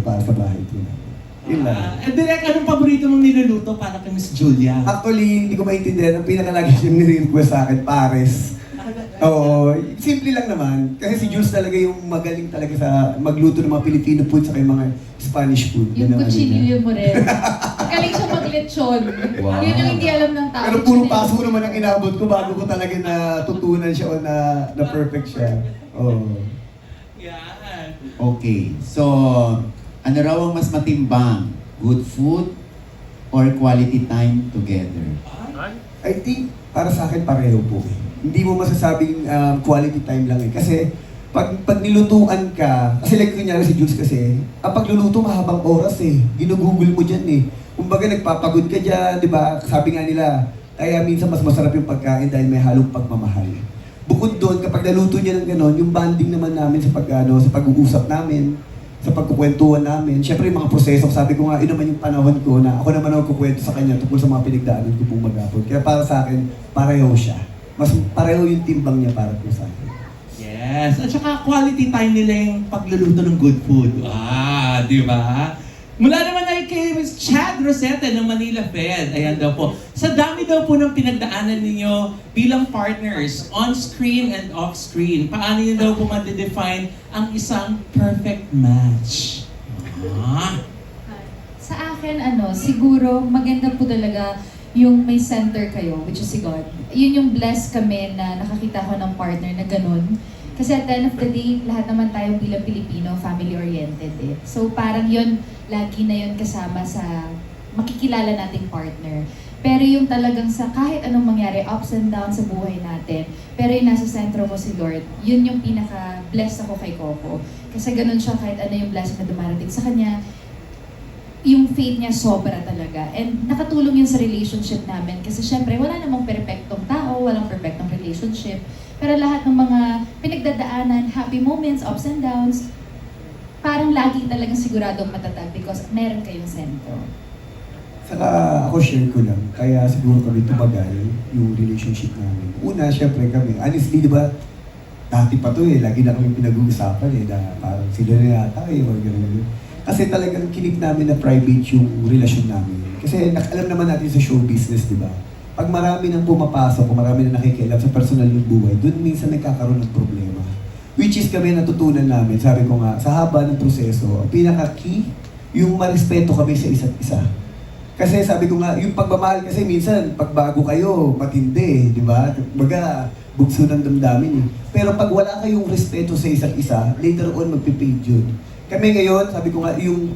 para sa bahay po namin. Yun lang. Direk, anong paborito mong niluluto para kay Miss Julia? Actually, hindi ko maintindihan. Ang pinaka-lagi siyang nire-request sa akin, pares. Oo, simple lang naman. Kasi si Jules talaga yung magaling talaga sa magluto ng mga Filipino food sa mga Spanish food. Yung Yun ang ano niya. Cuchinillo mo rin. Magaling siya mag-lechon. Wow. Yun yung hindi alam ng tao. Pero puro paso naman ang inabot ko bago ko talaga natutunan siya o na perfect siya. Oo. Yan. Okay, so ano raw ang mas matimbang? Good food or quality time together? I think, para sa akin, pareho po eh. Hindi mo masasabing quality time lang eh. Kasi, pag nilutuan ka, kasi like kunyari si Jules kasi, ang pagluluto mahabang oras eh. Ginugugol mo dyan eh. Kumbaga nagpapagod ka dyan, di ba? Sabi nga nila, kaya minsan mas masarap yung pagkain dahil may halong pagmamahal. Bukod doon, kapag naluto niya ng gano'n, yung bonding naman namin sa sa pag-uusap namin, sa pagkukwentuhan namin. Siyempre yung mga proseso, sabi ko nga, yun naman yung panahon ko na ako naman ang kukwento sa kanya tungkol sa mga pinagdaanan ko pong maghapon. Kaya para sa akin, pareho siya. Mas pareho yung timbang niya para po sa akin. Yes. At saka quality time nila yung pagluluto ng good food. Di ba? Mula naman ay kay Ms. Chad Rosetta ng Manila Fed. Ayan daw po. Sa dami daw po ng pinagdaanan ninyo bilang partners, on-screen and off-screen, paano nyo daw po ma-define ang isang perfect match? Sa akin, siguro maganda po talaga yung may center kayo, which is si God. Yun yung blessed kami na nakakita ko ng partner na ganun. Kasi at the end of the day, lahat naman tayo bilang Pilipino, family-oriented eh. So parang yun, lagi na yun kasama sa makikilala nating partner. Pero yung talagang sa kahit anong mangyari, ups and downs sa buhay natin, pero yung nasa sentro mo si Lord, yun yung pinaka-blessed ako kay Coco. Kasi ganun siya kahit ano yung blessing na dumarating sa kanya, yung faith niya sobra talaga. And nakatulong yun sa relationship namin. Kasi syempre, wala namang perfectong tao, walang perfectong relationship. Pero lahat ng mga pinagdadaanan, happy moments, ups and downs, parang lagi talagang siguradong matatag because meron kayong sentro. Saka ako share ko lang, kaya siguro kami tumagal yung relationship namin. Una, syempre kami, honestly, di ba, dati pa to eh, lagi na kami pinag-uusapan eh, na parang sila na yata eh, or gano'n. Kasi talagang kinip namin na private yung relasyon namin. Kasi alam naman natin sa show business, di ba? Pag marami nang pumapasok o marami na nakikialam sa personal ng buhay, doon minsan nagkakaroon ng problema. Which is kami natutunan namin, sabi ko nga, sa haba ng proseso, ang pinaka-key, yung marespeto kami sa isa't isa. Kasi sabi ko nga, yung pagmamahal kasi minsan, pag bago kayo, matindi, di ba? Baga, bugso ng damdamin eh. Pero pag wala kayong respeto sa isa't isa, later on magpipade yun. Kami ngayon, sabi ko nga, yung